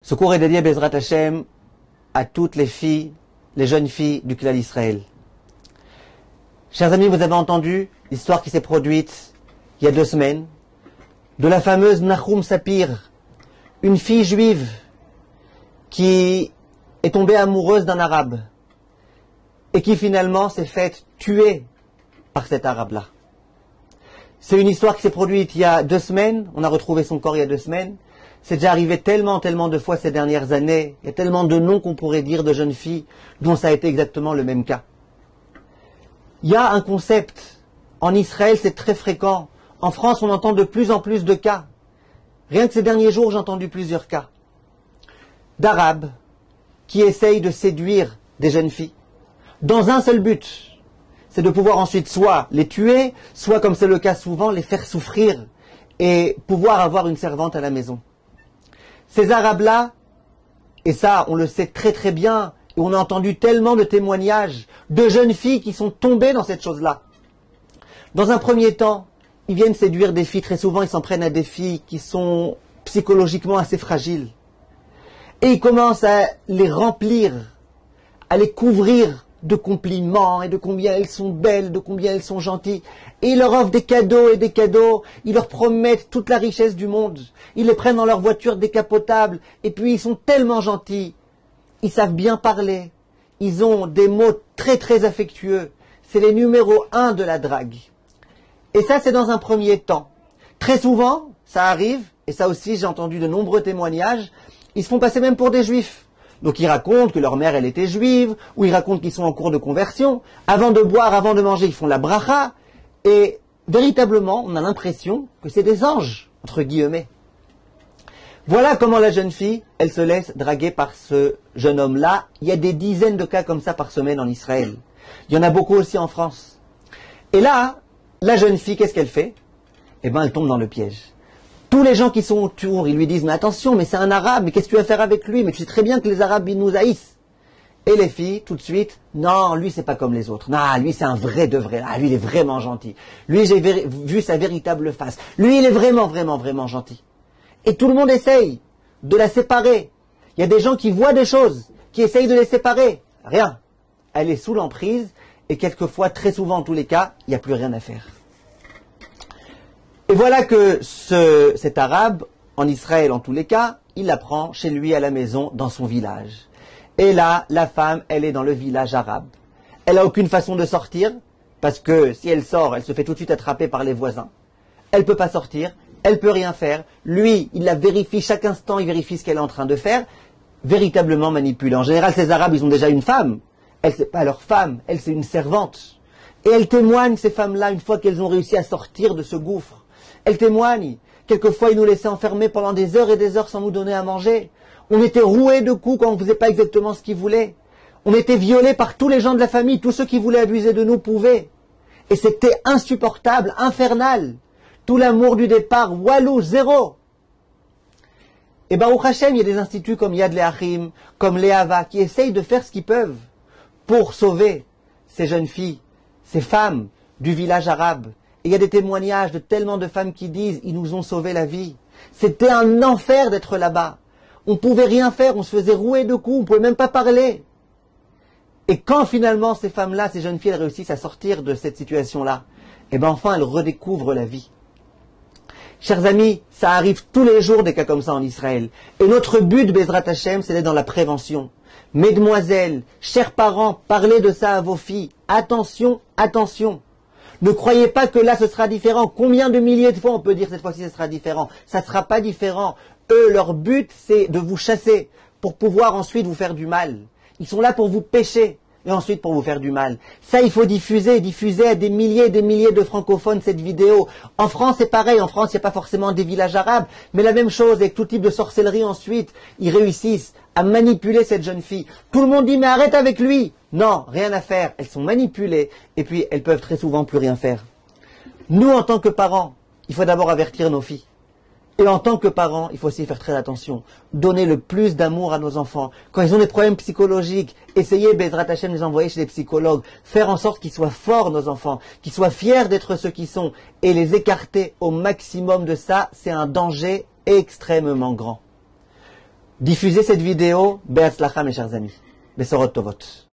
Ce cours est dédié, Bezrat Hashem, à toutes les filles, les jeunes filles du Klal Israël. Chers amis, vous avez entendu l'histoire qui s'est produite il y a 2 semaines de la fameuse Nahum Sapir, une fille juive qui est tombée amoureuse d'un arabe et qui finalement s'est faite tuer par cet arabe-là. C'est une histoire qui s'est produite il y a 2 semaines, on a retrouvé son corps il y a 2 semaines. C'est déjà arrivé tellement de fois ces dernières années, il y a tellement de noms qu'on pourrait dire de jeunes filles dont ça a été exactement le même cas. Il y a un concept, en Israël c'est très fréquent, en France on entend de plus en plus de cas. Rien que ces derniers jours j'ai entendu plusieurs cas d'Arabes qui essayent de séduire des jeunes filles dans un seul but, c'est de pouvoir ensuite soit les tuer, soit comme c'est le cas souvent, les faire souffrir et pouvoir avoir une servante à la maison. Ces Arabes-là, et ça on le sait très très bien, et on a entendu tellement de témoignages de jeunes filles qui sont tombées dans cette chose-là. Dans un premier temps, ils viennent séduire des filles, très souvent ils s'en prennent à des filles qui sont psychologiquement assez fragiles. Et ils commencent à les remplir, à les couvrir de compliments et de combien elles sont belles, de combien elles sont gentilles. Et ils leur offrent des cadeaux et des cadeaux, ils leur promettent toute la richesse du monde. Ils les prennent dans leur voiture décapotable et puis ils sont tellement gentils. Ils savent bien parler, ils ont des mots très très affectueux. C'est les numéros 1 de la drague. Et ça c'est dans un premier temps. Très souvent, ça arrive, et ça aussi j'ai entendu de nombreux témoignages, ils se font passer même pour des juifs. Donc ils racontent que leur mère elle était juive, ou ils racontent qu'ils sont en cours de conversion. Avant de boire, avant de manger, ils font la bracha. Et véritablement, on a l'impression que c'est des anges, entre guillemets. Voilà comment la jeune fille, elle se laisse draguer par ce jeune homme-là. Il y a des dizaines de cas comme ça par semaine en Israël. Il y en a beaucoup aussi en France. Et là, la jeune fille, qu'est-ce qu'elle fait? Eh bien, elle tombe dans le piège. Tous les gens qui sont autour, ils lui disent « Mais attention, mais c'est un arabe, mais qu'est-ce que tu vas faire avec lui? Mais tu sais très bien que les arabes, ils nous haïssent. » Et les filles, tout de suite, « Non, lui, c'est pas comme les autres. Non, lui, c'est un vrai de vrai. Ah, lui, il est vraiment gentil. Lui, j'ai vu sa véritable face. Lui, il est vraiment gentil. » Et tout le monde essaye de la séparer. Il y a des gens qui voient des choses, qui essayent de les séparer. Rien. Elle est sous l'emprise, et quelquefois, très souvent en tous les cas, il n'y a plus rien à faire. Et voilà que cet arabe, en Israël en tous les cas, il la prend chez lui à la maison, dans son village. Et là, la femme, elle est dans le village arabe. Elle n'a aucune façon de sortir, parce que si elle sort, elle se fait tout de suite attraper par les voisins. Elle ne peut pas sortir, elle ne peut rien faire. Lui, il la vérifie chaque instant, il vérifie ce qu'elle est en train de faire, véritablement manipulée. En général, ces arabes, ils ont déjà une femme. Elle, c'est pas leur femme, elle, c'est une servante. Et elles témoignent, ces femmes-là, une fois qu'elles ont réussi à sortir de ce gouffre. Elles témoignent. Quelquefois, ils nous laissaient enfermer pendant des heures et des heures sans nous donner à manger. On était roués de coups quand on ne faisait pas exactement ce qu'ils voulaient. On était violés par tous les gens de la famille. Tous ceux qui voulaient abuser de nous pouvaient. Et c'était insupportable, infernal. Tout l'amour du départ, walou, zéro. Et Baruch Hashem, il y a des instituts comme Yad Le'achim, comme Le'ava, qui essayent de faire ce qu'ils peuvent pour sauver ces jeunes filles, ces femmes du village arabe. Et il y a des témoignages de tellement de femmes qui disent « Ils nous ont sauvé la vie ». C'était un enfer d'être là-bas. On ne pouvait rien faire, on se faisait rouer de coups, on ne pouvait même pas parler. Et quand finalement ces femmes-là, ces jeunes filles, elles réussissent à sortir de cette situation-là, et bien enfin elles redécouvrent la vie. Chers amis, ça arrive tous les jours des cas comme ça en Israël. Et notre but, Bezrat Hashem, c'est d'être dans la prévention. Mesdemoiselles, chers parents, parlez de ça à vos filles. Attention, attention. Ne croyez pas que là ce sera différent. Combien de milliers de fois on peut dire cette fois-ci ce sera différent? Ça ne sera pas différent. Eux, leur but c'est de vous chasser pour pouvoir ensuite vous faire du mal. Ils sont là pour vous pécher et ensuite pour vous faire du mal. Ça il faut diffuser à des milliers et des milliers de francophones cette vidéo. En France c'est pareil, en France il n'y a pas forcément des villages arabes, mais la même chose avec tout type de sorcellerie ensuite. Ils réussissent à manipuler cette jeune fille. Tout le monde dit mais arrête avec lui. Non, rien à faire. Elles sont manipulées et puis elles peuvent très souvent plus rien faire. Nous en tant que parents, il faut d'abord avertir nos filles. Et en tant que parents, il faut aussi faire très attention. Donner le plus d'amour à nos enfants. Quand ils ont des problèmes psychologiques, essayez, Bezrat Hashem, de les envoyer chez des psychologues. Faire en sorte qu'ils soient forts, nos enfants. Qu'ils soient fiers d'être ceux qu'ils sont. Et les écarter au maximum de ça, c'est un danger extrêmement grand. Diffusez cette vidéo. Be'atzlacha, mes chers amis. Besorot Tovot.